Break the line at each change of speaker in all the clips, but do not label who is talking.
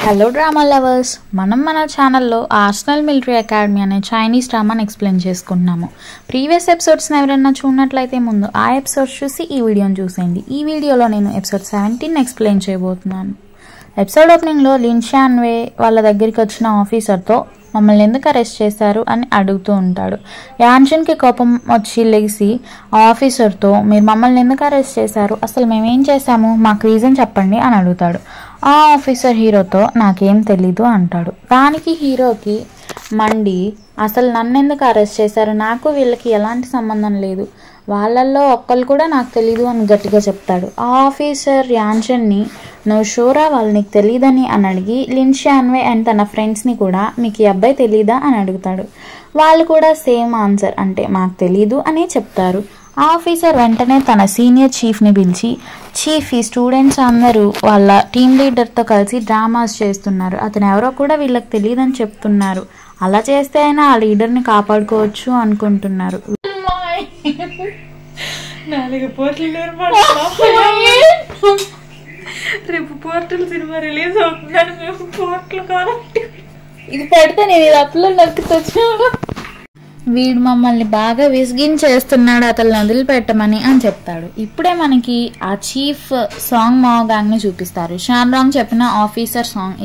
Hello drama lovers, మన ఛానల్లో arsenal military academy అనే చైనీస్ డ్రామాని ఎక్స్ప్లెయిన్ చేసుకుంటున్నాము. ప్రీవియస్ ఎపిసోడ్స్ని ఎవరైనా చూడనట్లయితే ముందు ఆ ఎపిసోడ్స్ చూసి ఈ వీడియోని చూసేయండి. ఈ వీడియోలో నేను ఎపిసోడ్ 17 ఎక్స్ప్లెయిన్ చేయబోతున్నాను. ఎపిసోడ్ ఓపెనింగ్లో లిన్ షాన్వే వాళ్ళ దగ్గరికి వచ్చిన ఆఫీసర్తో మమ్మల్ని ఎందుకు అరెస్ట్ చేశారు అని అడుగుతూ ఉంటాడు. యాన్షన్కి కోపం వచ్చి లేచి ఆఫీసర్తో మీరు మమ్మల్ని ఎందుకు అరెస్ట్ చేశారు, అసలు మేమేం చేశాము, మాకు రీజన్ చెప్పండి అని అడుగుతాడు. ఆ ఆఫీసర్ హీరోతో నాకేం తెలీదు అంటాడు. దానికి హీరోకి మండి అసలు నన్ను ఎందుకు అరెస్ట్ చేశారు, నాకు వీళ్ళకి ఎలాంటి సంబంధం లేదు, వాళ్ళల్లో ఒక్కళ్ళు కూడా నాకు తెలీదు అని గట్టిగా చెప్తాడు. ఆ ఆఫీసర్ యాన్షన్ని నువ్వు షూరా వాళ్ళు నీకు తెలీదని అని అడిగి లిన్ షాన్వే అండ్ తన ఫ్రెండ్స్ని కూడా మీకు ఈ అబ్బాయి తెలీదా అని అడుగుతాడు. వాళ్ళు కూడా సేమ్ ఆన్సర్ అంటే మాకు తెలీదు అనే చెప్తారు. ఆ ఆఫీసర్ వెంటనే తన సీనియర్ చీఫ్ని పిలిచి చీఫ్ ఈ స్టూడెంట్స్ అందరూ వాళ్ళ టీమ్ లీడర్తో కలిసి డ్రామాస్ చేస్తున్నారు, అతను ఎవరో కూడా వీళ్ళకి తెలియదని చెప్తున్నారు, అలా చేస్తే అయినా ఆ లీడర్ని కాపాడుకోవచ్చు అనుకుంటున్నారు.
రేపు పోర్టల్ సినిమా రిలీజ్ అవుతుందని మేము పోర్టల్ కాబట్టి
ఇది పెడితే నేను ఇది అప్లో నొక్కుతొచ్చాను. వీడు మమ్మల్ని బాగా విసిగించేస్తున్నాడు, అతను వదిలిపెట్టమని అని చెప్తాడు. ఇప్పుడే మనకి ఆ చీఫ్ సాంగ్ మా గ్యాంగ్ని చూపిస్తారు. షాన్ రాంగ్ చెప్పిన ఆఫీసర్ సాంగ్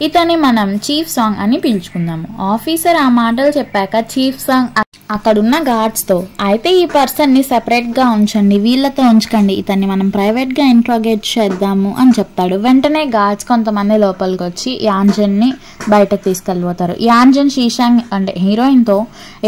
ఇతని మనం చీఫ్ సాంగ్ అని పిలుచుకుందాము. ఆఫీసర్ ఆ మాటలు చెప్పాక చీఫ్ సాంగ్ అక్కడున్న గార్డ్స్తో అయితే ఈ పర్సన్ని సెపరేట్గా ఉంచండి, వీళ్ళతో ఉంచకండి, ఇతన్ని మనం ప్రైవేట్గా ఇంట్రాగేట్ చేద్దాము అని చెప్తాడు. వెంటనే గార్డ్స్ కొంతమంది లోపలికి వచ్చి యాన్జన్ని బయటకు తీసుకెళ్ళిపోతారు. యాన్జన్ షీషాంగ్ అంటే హీరోయిన్తో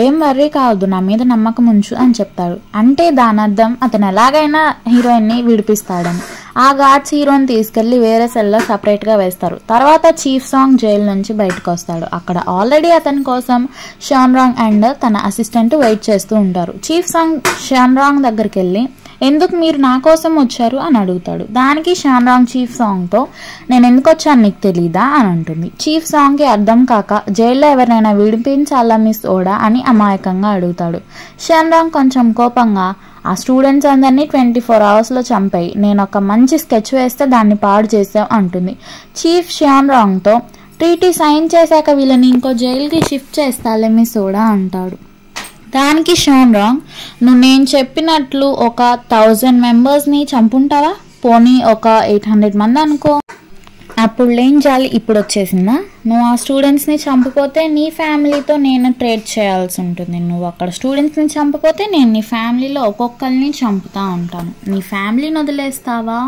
ఏం వర్రీ కావద్దు, నా మీద నమ్మకం ఉంచు అని చెప్తాడు. అంటే దాని అర్థం అతను ఎలాగైనా హీరోయిన్ని విడిపిస్తాడని. ఆ గార్డ్స్ హీరోని తీసుకెళ్లి వేరే సెల్లో సపరేట్గా వేస్తారు. తర్వాత చీఫ్ సాంగ్ జైలు నుంచి బయటకు వస్తాడు. అక్కడ ఆల్రెడీ అతని కోసం షాన్ రాంగ్ అండ్ తన అసిస్టెంట్ వెయిట్ చేస్తూ ఉంటారు. చీఫ్ సాంగ్ షాన్ రాంగ్ దగ్గరికి వెళ్ళి ఎందుకు మీరు నా కోసం వచ్చారు అని అడుగుతాడు. దానికి షాన్ రాంగ్ చీఫ్ సాంగ్తో నేను ఎందుకు వచ్చాను నీకు తెలీదా అని అంటుంది. చీఫ్ సాంగ్కి అర్థం కాక జైల్లో ఎవరినైనా విడిపించాలా మిస్ ఓడా అని అమాయకంగా అడుగుతాడు. షాన్ రాంగ్ కొంచెం కోపంగా ఆ స్టూడెంట్స్ అందరినీ 24 అవర్స్లో చంపాయి, నేను ఒక మంచి స్కెచ్ వేస్తే దాన్ని పాడు చేసావు అంటుంది. చీఫ్ షాన్ రాంగ్తో ట్రీటీ సైన్ చేశాక వీళ్ళని ఇంకో జైలుకి షిఫ్ట్ చేస్తాలే మిస్ ఓడా అంటాడు. దానికి షాన్ రాంగ్ నువ్వు నేను చెప్పినట్లు ఒక 1000 మెంబర్స్ని చంపుంటావా, పోనీ ఒక 800 మంది అనుకో, అప్పుడు లేని జాలి ఇప్పుడు వచ్చేసిందా, నువ్వు ఆ స్టూడెంట్స్ని చంపపోతే నీ ఫ్యామిలీతో నేను ట్రేడ్ చేయాల్సి ఉంటుంది, నువ్వు అక్కడ స్టూడెంట్స్ని చంపపోతే నేను నీ ఫ్యామిలీలో ఒక్కొక్కరిని చంపుతా ఉంటాను, నీ ఫ్యామిలీని వదిలేస్తావా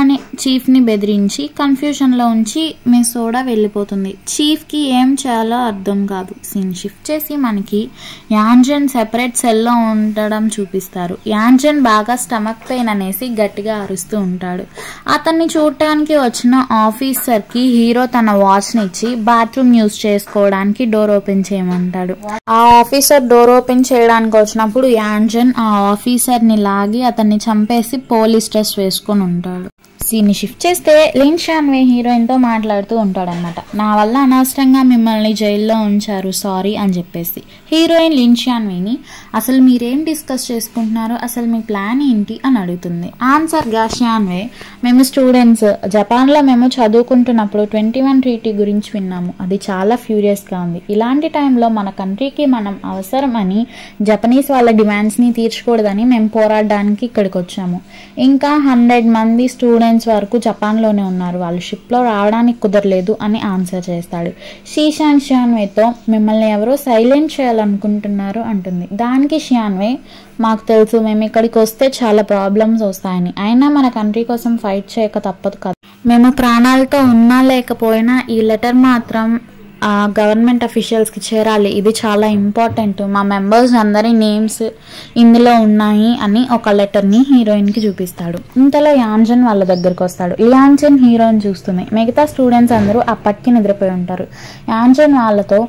అని చీఫ్ని బెదిరించి కన్ఫ్యూజన్లో ఉంచి మిస్ ఓడా వెళ్ళిపోతుంది. చీఫ్కి ఏం చేయాలో అర్థం కాదు. సీన్ షిఫ్ట్ చేసి మనకి యాన్జన్ సెపరేట్ సెల్లో ఉండడం చూపిస్తారు. యాన్జన్ బాగా స్టమక్ పెయిన్ అనేసి గట్టిగా అరుస్తూ ఉంటాడు. అతన్ని చూడటానికి వచ్చిన ఆఫీసర్కి హీరో తన వాచ్ని ఇచ్చి బాత్రూమ్ యూజ్ చేసుకోవడానికి డోర్ ఓపెన్ చేయమంటాడు. ఆ ఆఫీసర్ డోర్ ఓపెన్ చేయడానికి వచ్చినప్పుడు యాన్జన్ ఆ ఆఫీసర్ని లాగి అతన్ని చంపేసి పోలీస్ డ్రెస్ వేసుకొని ఉంటాడు. సీన్ని షిఫ్ట్ చేస్తే లిన్ షాన్వే హీరోయిన్తో మాట్లాడుతూ ఉంటాడనమాట. నా వల్ల అనవసరంగా మిమ్మల్ని జైల్లో ఉంచారు, సారీ అని చెప్పేసి. హీరోయిన్ లిన్ షాన్వేని అసలు మీరేం డిస్కస్ చేసుకుంటున్నారు, అసలు మీ ప్లాన్ ఏంటి అని అడుగుతుంది. ఆన్సర్గా షాన్వే మేము స్టూడెంట్స్ జపాన్లో మేము చదువుకుంటున్నప్పుడు 21 ట్రీటీ గురించి విన్నాము, అది చాలా ఫ్యూరియస్గా ఉంది, ఇలాంటి టైంలో మన కంట్రీకి మనం అవసరం అని జపనీస్ వాళ్ళ డిమాండ్స్ని తీర్చకూడదని మేము పోరాడడానికి ఇక్కడికి వచ్చాము. ఇంకా 100 మంది స్టూడెంట్స్ వరకు జపాన్లోనే ఉన్నారు, వాళ్ళు షిప్లో రావడానికి కుదరలేదు అని ఆన్సర్ చేస్తాడు. షీషాంగ్ షాన్వేతో మిమ్మల్ని ఎవరో సైలెంట్ చేయాలనుకుంటున్నారు అంటుంది. దానికి షాన్వే మాకు తెలుసు, మేము ఇక్కడికి వస్తే చాలా ప్రాబ్లమ్స్ వస్తాయని, అయినా మన కంట్రీ కోసం ఫైట్ చేయక తప్పదు కదా, మేము ప్రాణాలతో ఉన్నా లేకపోయినా ఈ లెటర్ మాత్రం గవర్నమెంట్ అఫీషియల్స్కి చేరాలి, ఇది చాలా ఇంపార్టెంట్, మా మెంబర్స్ అందరి నేమ్స్ ఇందులో ఉన్నాయి అని ఒక లెటర్ని హీరోయిన్కి చూపిస్తాడు. ఇంతలో యాన్జన్ వాళ్ళ దగ్గరకు వస్తాడు. యాన్జన్ హీరోయిన్ చూస్తుంది. మిగతా స్టూడెంట్స్ అందరూ అప్పటికి నిద్రపోయి ఉంటారు. యాన్జన్ వాళ్ళతో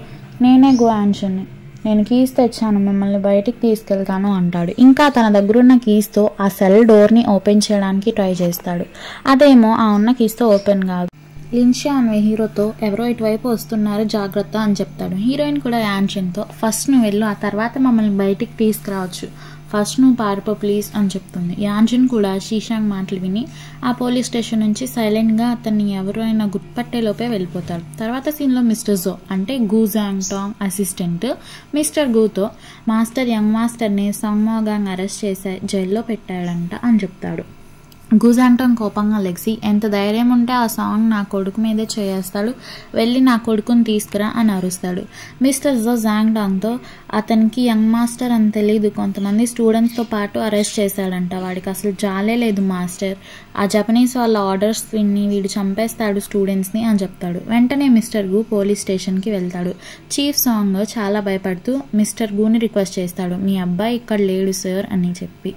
నేనే యాన్జన్ని, నేను కీస్ తెచ్చాను, మిమ్మల్ని బయటికి తీసుకెళ్తాను అంటాడు. ఇంకా తన దగ్గరున్న కీస్తో ఆ సెల్ డోర్ని ఓపెన్ చేయడానికి ట్రై చేస్తాడు. అదేమో ఆ ఉన్న కీస్తో ఓపెన్ కాదు. లిన్ షాన్వే హీరోతో ఎవరో ఇటువైపు వస్తున్నారు జాగ్రత్త అని చెప్తాడు. హీరోయిన్ కూడా యాన్షన్తో ఫస్ట్ నువ్వు వెళ్ళు, ఆ తర్వాత మమ్మల్ని బయటికి తీసుకురావచ్చు, ఫస్ట్ నువ్వు పారిపో ప్లీజ్ అని చెప్తుంది. యాంజిన్ కూడా షీషాంగ్ మాటలు విని ఆ పోలీస్ స్టేషన్ నుంచి సైలెంట్గా అతన్ని ఎవరైనా గుర్తుపట్టేలోపే వెళ్ళిపోతాడు. తర్వాత సీన్లో మిస్టర్ జో అంటే Gu Jang Tang assistant mister గుతో యంగ్ మాస్టర్ని సాంగ్ మోగాంగ్ అరెస్ట్ చేసి జైల్లో పెట్టాడంట అని చెప్తాడు. గు జాంగ్ టాంగ్ కోపంగా లెగిసి ఎంత ధైర్యం ఉంటే ఆ సాంగ్ నా కొడుకు మీదే చేస్తాడు, వెళ్ళి నా కొడుకుని తీసుకురా అని అరుస్తాడు. మిస్టర్ జో జాంగ్ టాంగ్తో అతనికి యంగ్ మాస్టర్ అని తెలీదు, కొంతమంది స్టూడెంట్స్తో పాటు అరెస్ట్ చేశాడంట, వాడికి అసలు జాలే లేదు మాస్టర్, ఆ జపనీస్ వాళ్ళ ఆర్డర్స్ విని వీడు చంపేస్తాడు స్టూడెంట్స్ని అని చెప్తాడు. వెంటనే మిస్టర్ గు పోలీస్ స్టేషన్కి వెళ్తాడు. చీఫ్ సాంగ్ చాలా భయపడుతూ మిస్టర్ గుని రిక్వెస్ట్ చేస్తాడు, మీ అబ్బాయి ఇక్కడ లేడు సార్ అని చెప్పి.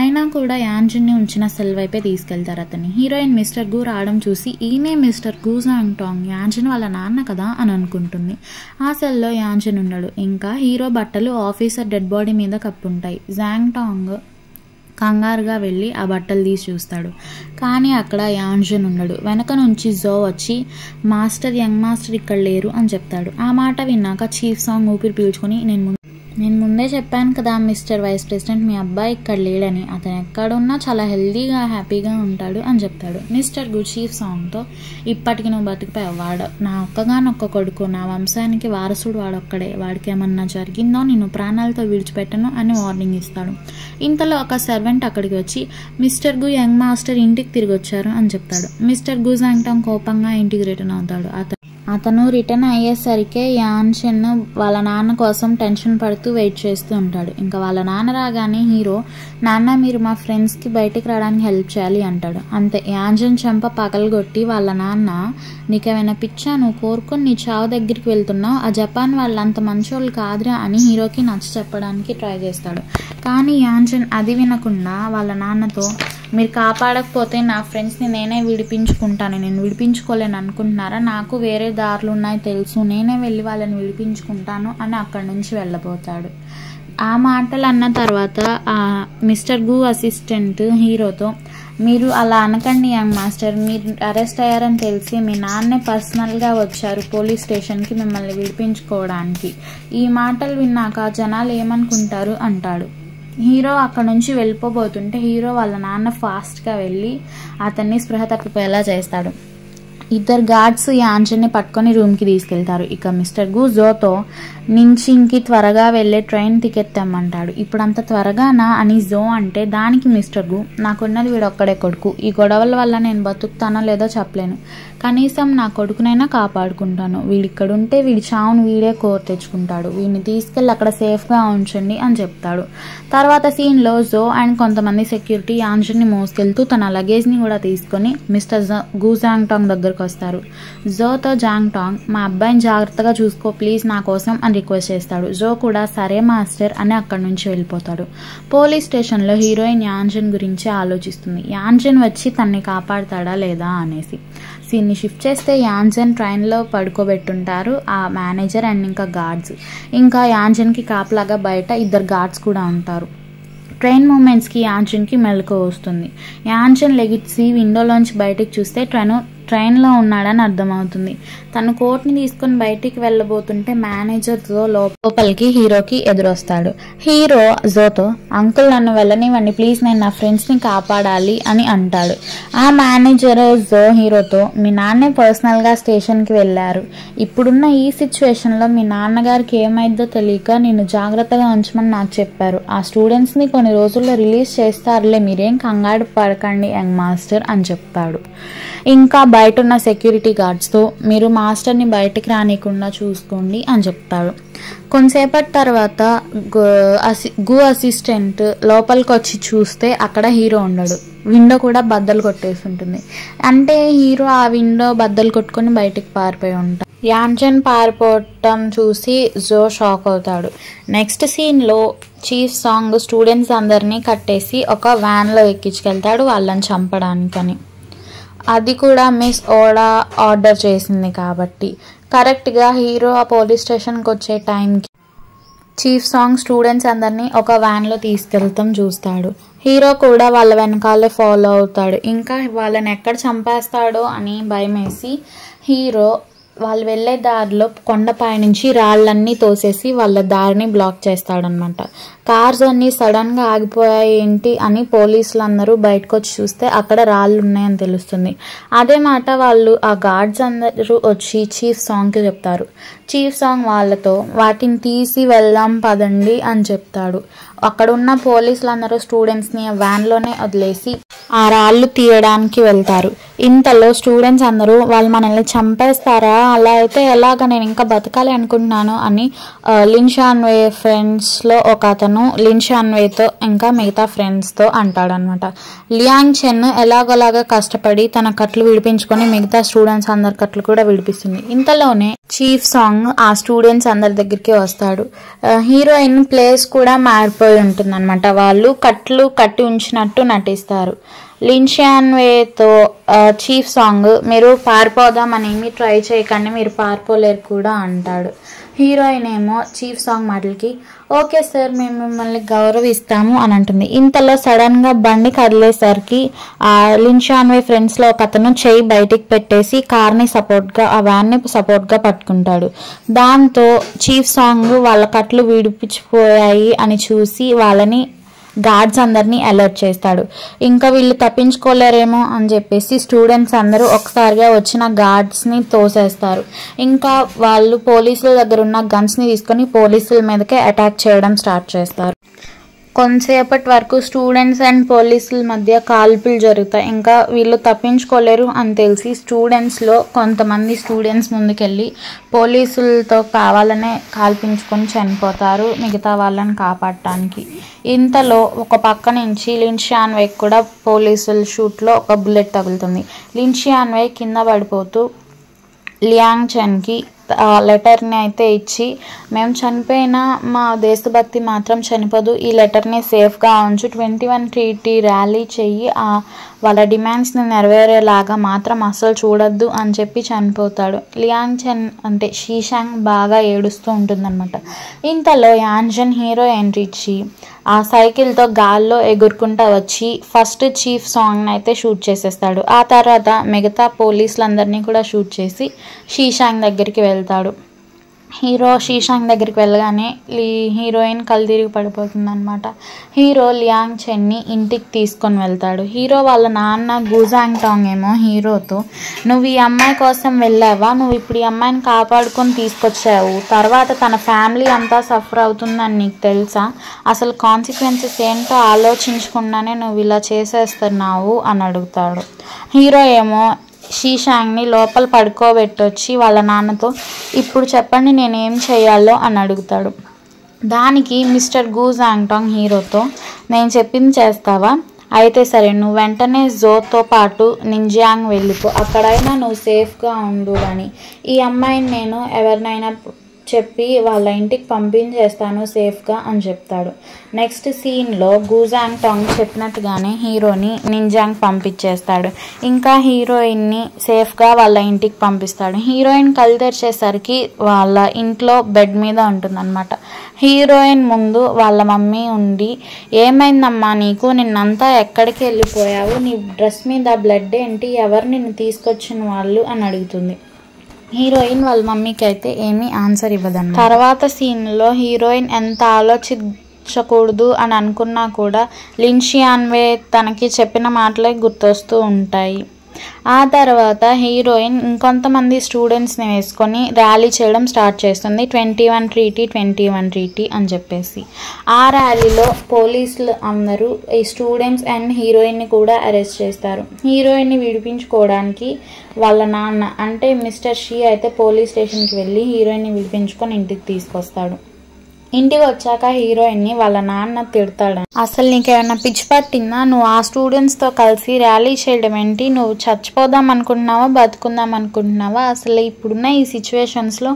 అయినా కూడా యాంజిన్ని ఉంచిన సెల్ వైపే తీసుకెళ్తారు అతన్ని. హీరోయిన్ మిస్టర్ గు రావడం చూసి ఈయనే మిస్టర్ గు జాంగ్ టాంగ్, యాంజిన్ వాళ్ళ నాన్న కదా అని అనుకుంటుంది. ఆ సెల్లో యాంజిన్ ఉండడు. ఇంకా హీరో బట్టలు ఆఫీసర్ డెడ్ బాడీ మీద కప్పుంటాయి. జాంగ్ టాంగ్ కంగారుగా వెళ్ళి ఆ బట్టలు తీసి చూస్తాడు, కానీ అక్కడ యాంజిన్ ఉండడు. వెనక నుంచి జో వచ్చి యంగ్ మాస్టర్ ఇక్కడ లేరు అని చెప్తాడు. ఆ మాట విన్నాక చీఫ్ సాంగ్ ఊపిరి పీల్చుకొని నేను ముందే చెప్పాను కదా మిస్టర్ వైస్ ప్రెసిడెంట్, మీ అబ్బాయి ఇక్కడ లేడని, అతను ఎక్కడున్నా చాలా హెల్దీగా హ్యాపీగా ఉంటాడు అని చెప్తాడు. మిస్టర్ గు చీఫ్ సాంగ్తో ఇప్పటికి నువ్వు బతికిపోయావు, వాడు నా ఒక్కగానొక్క కొడుకు, నా వంశానికి వారసుడు వాడొక్కడే, వాడికి ఏమన్నా జరిగిందో నేను ప్రాణాలతో విడిచిపెట్టను అని వార్నింగ్ ఇస్తాడు. ఇంతలో ఒక సర్వెంట్ అక్కడికి వచ్చి మిస్టర్ గు యంగ్ మాస్టర్ ఇంటికి తిరిగి వచ్చారు అని చెప్తాడు. మిస్టర్ గు జాంగ్ టాంగ్ కోపంగా ఇంటికి రిటర్న్ అవుతాడు. అతను రిటర్న్ అయ్యేసరికే యాంజిన్ వాళ్ళ నాన్న కోసం టెన్షన్ పడుతూ వెయిట్ చేస్తూ ఉంటాడు. ఇంకా వాళ్ళ నాన్న రాగానే హీరో, నాన్న మీరు మా ఫ్రెండ్స్కి బయటికి రావడానికి హెల్ప్ చేయాలి అంటాడు. అంతే, యాంజిన్ చెంప పగలగొట్టి వాళ్ళ నాన్న, నీకేమైనా పిచ్చా, నువ్వు కోరుకొని నీ చావు దగ్గరికి వెళ్తున్నావు, ఆ జపాన్ వాళ్ళు అంత మంచోళ్ళు కాదురా అని హీరోకి నచ్చ చెప్పడానికి ట్రై చేస్తాడు. కానీ యాంజిన్ అది వినకుండా వాళ్ళ నాన్నతో, మీరు కాపాడకపోతే నా ఫ్రెండ్స్ని నేనే విడిపించుకుంటాను, నేను విడిపించుకోలేను అనుకుంటున్నారా, నాకు వేరే దారులు ఉన్నాయి తెలుసు, నేనే వెళ్ళి వాళ్ళని విడిపించుకుంటాను అని అక్కడి నుంచి వెళ్ళబోతాడు. ఆ మాటలు అన్న తర్వాత ఆ మిస్టర్ గు అసిస్టెంట్ హీరోతో, మీరు అలా అనకండి యంగ్ మాస్టర్, మీరు అరెస్ట్ అయ్యారని తెలిసి మీ నాన్నే పర్సనల్గా వచ్చారు పోలీస్ స్టేషన్కి మిమ్మల్ని విడిపించుకోవడానికి, ఈ మాటలు విన్నాక జనాలు ఏమనుకుంటారు అంటాడు. హీరో అక్కడ నుంచి వెళ్ళిపోబోతుంటే హీరో వాళ్ళ నాన్న ఫాస్ట్గా వెళ్ళి అతన్ని స్పృహ తప్పిపోయేలా చేస్తాడు. ఇద్దరు గార్డ్స్ యాంజిన్ని పట్టుకొని రూమ్కి తీసుకెళ్తారు. ఇక మిస్టర్ గు జోతో నించింగ్కి త్వరగా వెళ్ళే ట్రైన్ టికెట్ తెమ్మంటాడు. ఇప్పుడు అంత త్వరగానా అని జో అంటే, దానికి మిస్టర్ గు, నాకున్నది వీడొక్కడే కొడుకు, ఈ గొడవల వల్ల నేను బతుకుతానో లేదో చెప్పలేను, కనీసం నా కొడుకునైనా కాపాడుకుంటాను, వీడిక్కడుంటే వీడి చావును వీడే కోరి తెచ్చుకుంటాడు, వీడిని తీసుకెళ్ళి అక్కడ సేఫ్గా ఉంచండి అని చెప్తాడు. తర్వాత సీన్లో జో అండ్ కొంతమంది సెక్యూరిటీ యాంజిన్ని మోసుకెళ్తూ తన లగేజ్ని కూడా తీసుకొని మిస్టర్ గు జాంగ్ టాంగ్ దగ్గరకు వస్తారు. జోతో జాంగ్ టాంగ్, మా అబ్బాయిని జాగ్రత్తగా చూసుకో ప్లీజ్ నా కోసం అని రిక్వెస్ట్ చేస్తాడు. జో కూడా సరే మాస్టర్ అని అక్కడి నుంచి వెళ్ళిపోతాడు. పోలీస్ స్టేషన్లో హీరోయిన్ యాంజిన్ గురించి ఆలోచిస్తుంది. యాంజిన్ వచ్చి తన్ని కాపాడతాడా లేదా అనేసి. సీన్ని షిఫ్ట్ చేస్తే యాంజిన్ ట్రైన్లో పడుకోబెట్టుంటారు ఆ మేనేజర్ అండ్ ఇంకా గార్డ్స్. ఇంకా యాంజిన్కి కాపలాగా బయట ఇద్దరు గార్డ్స్ కూడా ఉంటారు. ట్రైన్ మూమెంట్స్కి యాంజిన్కి మెలకువ వస్తుంది. యాంజిన్ లెగిసి విండోలోంచి బయటికి చూస్తే ట్రైన్లో ఉన్నాడని అర్థమవుతుంది. తను కోట్ని తీసుకొని బయటికి వెళ్ళబోతుంటే మేనేజర్ జో లోపలికి హీరోకి ఎదురొస్తాడు. హీరో జోతో, అంకుల్ నన్ను వెళ్ళనివ్వండి ప్లీజ్, నేను నా ఫ్రెండ్స్ని కాపాడాలి అని అంటాడు. ఆ మేనేజర్ జో హీరోతో, మీ నాన్నే పర్సనల్గా స్టేషన్కి వెళ్ళారు, ఇప్పుడున్న ఈ సిచ్యువేషన్లో మీ నాన్నగారికి ఏమైందో తెలియక నిన్ను జాగ్రత్తగా ఉంచమని నాకు చెప్పారు, ఆ స్టూడెంట్స్ని కొన్ని రోజుల్లో రిలీజ్ చేస్తారులే, మీరేం కంగారు పడకండి యంగ్ మాస్టర్ అని చెప్తాడు. ఇంకా బయట ఉన్న సెక్యూరిటీ గార్డ్స్తో, మీరు మాస్టర్ని బయటికి రానికుండా చూసుకోండి అని చెప్తాడు. కొంతసేపటి తర్వాత గు అసిస్టెంట్ లోపలికి వచ్చి చూస్తే అక్కడ హీరో ఉండడు. విండో కూడా బద్దలు కొట్టేసి ఉంటుంది. అంటే హీరో ఆ విండో బద్దలు కొట్టుకొని బయటికి పారిపోయి ఉంటాడు. యాంజిన్ పారిపోవటం చూసి జో షాక్ అవుతాడు. నెక్స్ట్ సీన్లో చీఫ్ సాంగ్ స్టూడెంట్స్ అందరినీ కట్టేసి ఒక వ్యాన్లో ఎక్కించుకెళ్తాడు వాళ్ళని చంపడానికని. అది కూడా మిస్ ఓడా ఆర్డర్ చేసింది కాబట్టి. కరెక్ట్గా హీరో ఆ పోలీస్ స్టేషన్కి వచ్చే టైంకి చీఫ్ సాంగ్ స్టూడెంట్స్ అందరినీ ఒక వ్యాన్లో తీసుకెళ్తాం చూస్తాడు. హీరో కూడా వాళ్ళ వెనకాలే ఫాలో అవుతాడు. ఇంకా వాళ్ళని ఎక్కడ చంపేస్తాడో అని భయమేసి హీరో వాళ్ళు వెళ్ళే దారిలో కొండపై నుంచి రాళ్ళన్నీ తోసేసి వాళ్ళ దారిని బ్లాక్ చేస్తాడనమాట. కార్స్ అన్నీ సడన్గా ఆగిపోయాయి ఏంటి అని పోలీసులు అందరూ బయటకు వచ్చి చూస్తే అక్కడ రాళ్ళు ఉన్నాయని తెలుస్తుంది. అదే మాట వాళ్ళు ఆ గార్డ్స్ అందరూ వచ్చి చీఫ్ సాంగ్కి చెప్తారు. చీఫ్ సాంగ్ వాళ్ళతో వాటిని తీసి వెళ్దాం పదండి అని చెప్తాడు. అక్కడ ఉన్న పోలీసులు అందరూ స్టూడెంట్స్ని వ్యాన్లోనే వదిలేసి ఆ రాళ్ళు తీయడానికి వెళ్తారు. ఇంతలో స్టూడెంట్స్ అందరూ వాళ్ళు మనల్ని చంపేస్తారా, అలా అయితే ఎలాగ, నేను ఇంకా బతకాలి అనుకుంటున్నాను అని లిన్ షాన్వే ఫ్రెండ్స్లో ఒక అతను లిన్ షాన్వేతో ఇంకా మిగతా ఫ్రెండ్స్తో అంటాడనమాట. లియాంగ్ చెన్ ఎలాగోలాగా కష్టపడి తన కట్లు విడిపించుకొని మిగతా స్టూడెంట్స్ అందరి కట్లు కూడా విడిపిస్తుంది. ఇంతలోనే చీఫ్ సాంగ్ ఆ స్టూడెంట్స్ అందరి దగ్గరికి వస్తాడు. హీరోయిన్ ప్లేస్ కూడా మారిపోయి ఉంటుంది అనమాట. వాళ్ళు కట్లు కట్టి ఉంచినట్టు నటిస్తారు. లిన్ షాన్వేతో చీఫ్ సాంగ్ మీరు పారిపోదామని ఏమీ ట్రై చేయకండి, మీరు పారిపోలేరు కూడా అంటాడు. హీరోయిన్ ఏమో చీఫ్ సాంగ్ మాటలకి ఓకే సార్ మేము మిమ్మల్ని గౌరవిస్తాము అని అంటుంది. ఇంతలో సడన్గా బండి కదిలేసరికి ఆ లిన్ షాన్వే ఫ్రెండ్స్లో ఒక అతను చెయ్యి బయటికి పెట్టేసి కార్ని సపోర్ట్గా ఆ వ్యాన్ని సపోర్ట్గా పట్టుకుంటాడు. దాంతో చీఫ్ సాంగ్ వాళ్ళ కట్లు విడిపించిపోయాయి అని చూసి వాళ్ళని గార్డ్స్ అందరినీ అలర్ట్ చేస్తాడు. ఇంకా వీళ్ళు తప్పించుకోలేరేమో అని చెప్పేసి స్టూడెంట్స్ అందరూ ఒకసారిగా వచ్చిన గార్డ్స్ని తోసేస్తారు. ఇంకా వాళ్ళు పోలీసుల దగ్గర ఉన్న గన్స్ని తీసుకొని పోలీసుల మీదకే అటాక్ చేయడం స్టార్ట్ చేస్తారు. కొంతసేపటి వరకు స్టూడెంట్స్ అండ్ పోలీసుల మధ్య కాల్పులు జరుగుతాయి. ఇంకా వీళ్ళు తప్పించుకోలేరు అని తెలిసి స్టూడెంట్స్లో కొంతమంది స్టూడెంట్స్ ముందుకెళ్ళి పోలీసులతో కావాలనే కాల్పించుకొని చనిపోతారు మిగతా వాళ్ళని కాపాడటానికి. ఇంతలో ఒక పక్క నుంచి లిన్ షాన్వే కూడా పోలీసుల షూట్లో ఒక బుల్లెట్ తగులుతుంది. లిన్ షాన్వే కింద పడిపోతూ లియాంగ్ చెన్కి లెటర్ని అయితే ఇచ్చి మేము చనిపోయినా మా దేశభక్తి మాత్రం చనిపోదు, ఈ లెటర్ని సేఫ్గా ఉంచు, 21 ట్రీటీ ర్యాలీ చెయ్యి, వాళ్ళ డిమాండ్స్ని నెరవేరేలాగా మాత్రం అస్సలు చూడొద్దు అని చెప్పి చనిపోతాడు. లియాంగ్ చెన్ అంటే షీషాంగ్ బాగా ఏడుస్తూ ఉంటుందన్నమాట. ఇంతలో యాంజన్ హీరో ఎంట్రీ ఇచ్చి ఆ సైకిల్తో గాల్లో ఎగురుకుంటా వచ్చి ఫస్ట్ చీఫ్ సాంగ్ని అయితే షూట్ చేసేస్తాడు. ఆ తర్వాత మిగతా పోలీసులందరినీ కూడా షూట్ చేసి షీషాంగ్ దగ్గరికి వెళ్తాడు. హీరో షీషాంగ్ దగ్గరికి వెళ్ళగానే హీరోయిన్ కళ్ళు తిరిగి పడిపోతుంది అనమాట. హీరో లియాంగ్ చెన్ని ఇంటికి తీసుకొని వెళ్తాడు. హీరో వాళ్ళ నాన్న గుజాంగ్ టాంగ్ ఏమో హీరోతో నువ్వు ఈ అమ్మాయి కోసం వెళ్ళావా, నువ్వు ఇప్పుడు ఈ అమ్మాయిని కాపాడుకొని తీసుకొచ్చావు, తర్వాత తన ఫ్యామిలీ అంతా సఫర్ అవుతుందని నీకు తెలుసా, అసలు కాన్సిక్వెన్సెస్ ఏంటో ఆలోచించకుండానే నువ్వు ఇలా చేసేస్తున్నావు అని అడుగుతాడు. హీరో ఏమో షీషాంగ్ని లోపల పడుకోబెట్టొచ్చి వాళ్ళ నాన్నతో ఇప్పుడు చెప్పండి నేనేం చేయాలో అని అడుగుతాడు. దానికి మిస్టర్ గుజాంగ్ టాంగ్ హీరోతో నేను చెప్పింది చేస్తావా, అయితే సరే నువ్వు వెంటనే జోతో పాటు నింజియాంగ్ వెళ్ళిపో, అక్కడైనా నువ్వు సేఫ్గా ఉండు అని, ఈ అమ్మాయిని నేను ఎవరినైనా చెప్పి వాళ్ళ ఇంటికి పంపించేస్తాను సేఫ్గా అని చెప్తాడు. నెక్స్ట్ సీన్లో గుజాంగ్ టాంగ్ చెప్పినట్టుగానే హీరోని నింజాంగ్ పంపించేస్తాడు. ఇంకా హీరోయిన్ని సేఫ్గా వాళ్ళ ఇంటికి పంపిస్తాడు. హీరోయిన్ కళ్ళు తెరిచేసరికి వాళ్ళ ఇంట్లో బెడ్ మీద ఉంటుందన్నమాట. హీరోయిన్ ముందు వాళ్ళ మమ్మీ ఉండి ఏమైందమ్మా నీకు, నిన్నంతా ఎక్కడికి వెళ్ళిపోయావు, నీ డ్రెస్ మీద బ్లడ్ ఏంటి, ఎవరు నిన్ను తీసుకొచ్చిన వాళ్ళు అని అడుగుతుంది. హీరోయిన్ వాళ్ళ మమ్మీకి అయితే ఏమీ ఆన్సర్ ఇవ్వదన్న. తర్వాత సీన్లో హీరోయిన్ ఎంత ఆలోచించకూడదు అని అనుకున్నా కూడా లిన్ షాన్వే తనకి చెప్పిన మాటలే గుర్తొస్తూ ఉంటాయి. ఆ తర్వాత హీరోయిన్ ఇంకొంతమంది స్టూడెంట్స్ని వేసుకొని ర్యాలీ చేయడం స్టార్ట్ చేస్తుంది. 21 ట్రీటీ 21 ట్రీటీ అని చెప్పేసి. ఆ ర్యాలీలో పోలీసులు అందరూ ఈ స్టూడెంట్స్ అండ్ హీరోయిన్ని కూడా అరెస్ట్ చేస్తారు. హీరోయిన్ని విడిపించుకోవడానికి వాళ్ళ నాన్న అంటే మిస్టర్ షీ అయితే పోలీస్ స్టేషన్కి వెళ్ళి హీరోయిన్ని విడిపించుకొని ఇంటికి తీసుకొస్తాడు. ఇంటికి వచ్చాక హీరోయిన్ని వాళ్ళ నాన్న తిడతాడు. అసలు నీకేమైనా పిచ్చి పట్టిందా, నువ్వు ఆ స్టూడెంట్స్తో కలిసి ర్యాలీ చేయడం ఏంటి, నువ్వు చచ్చిపోదాం అనుకుంటున్నావా బతుకుందాం అనుకుంటున్నావా, అసలు ఇప్పుడున్న ఈ సిచ్యువేషన్స్లో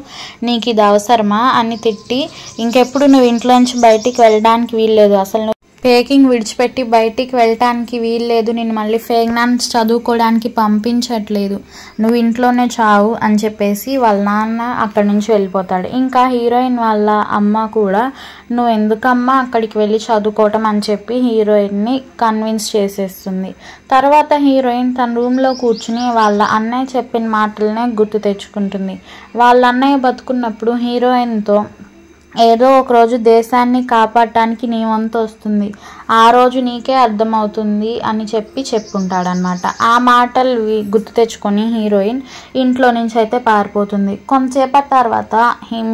నీకు ఇది అవసరమా అని తిట్టి ఇంకెప్పుడు నువ్వు ఇంట్లోంచి బయటికి వెళ్ళడానికి వీల్లేదు, అసలు పేకింగ్ విడిచిపెట్టి బయటికి వెళ్ళటానికి వీల్లేదు, నేను మళ్ళీ ఫైనాన్స్ చదువుకోవడానికి పంపించట్లేదు, నువ్వు ఇంట్లోనే చావు అని చెప్పేసి వాళ్ళ నాన్న అక్కడి నుంచి వెళ్ళిపోతాడు. ఇంకా హీరోయిన్ వాళ్ళ అమ్మ కూడా నువ్వు ఎందుకమ్మా అక్కడికి వెళ్ళి చదువుకోవటం అని చెప్పి హీరోయిన్ని కన్విన్స్ చేసేస్తుంది. తర్వాత హీరోయిన్ తన రూమ్లో కూర్చుని వాళ్ళ అన్నయ్య చెప్పిన మాటలనే గుర్తు తెచ్చుకుంటుంది. వాళ్ళ అన్నయ్య బతుకున్నప్పుడు హీరోయిన్తో ఏదో ఒక రోజు దేశాన్ని కాపాడటానికి నీ వంతు వస్తుంది, ఆ రోజు నీకే అర్థమవుతుంది అని చెప్పుంటాడనమాట. ఆ మాటలు గుర్తు తెచ్చుకొని హీరోయిన్ ఇంట్లో నుంచి అయితే పారిపోతుంది. కొంతసేపటి తర్వాత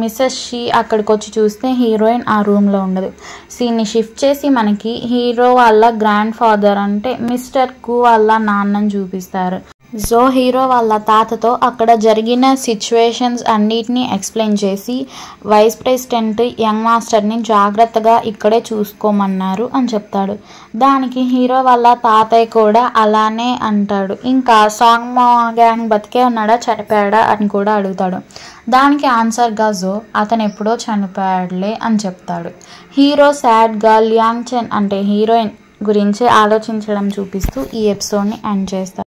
మిస్సెస్ షీ అక్కడికి వచ్చి చూస్తే హీరోయిన్ ఆ రూమ్లో ఉండదు. సీన్ని షిఫ్ట్ చేసి మనకి హీరో వాళ్ళ గ్రాండ్ ఫాదర్ అంటే మిస్టర్ కు వాళ్ళ నాన్నని చూపిస్తారు. సో హీరో వాళ్ళ తాతతో అక్కడ జరిగిన సిచ్యువేషన్స్ అన్నిటినీ ఎక్స్ప్లెయిన్ చేసి వైస్ ప్రెసిడెంట్ యంగ్ మాస్టర్ని జాగ్రత్తగా ఇక్కడే చూసుకోమన్నారు అని చెప్తాడు. దానికి హీరో వాళ్ళ తాతయ్య కూడా అలానే అంటాడు. ఇంకా సాంగ్ మా గ్యాంగ్ బతికే ఉన్నాడా చనిపోయాడా అని కూడా అడుగుతాడు. దానికి ఆన్సర్గా జో అతను ఎప్పుడో చనిపోయాడులే అని చెప్తాడు. హీరో సాడ్గా లియాంగ్ చెన్ అంటే హీరోయిన్ గురించి ఆలోచించడం చూపిస్తూ ఈ ఎపిసోడ్ని ఎండ్ చేస్తాడు.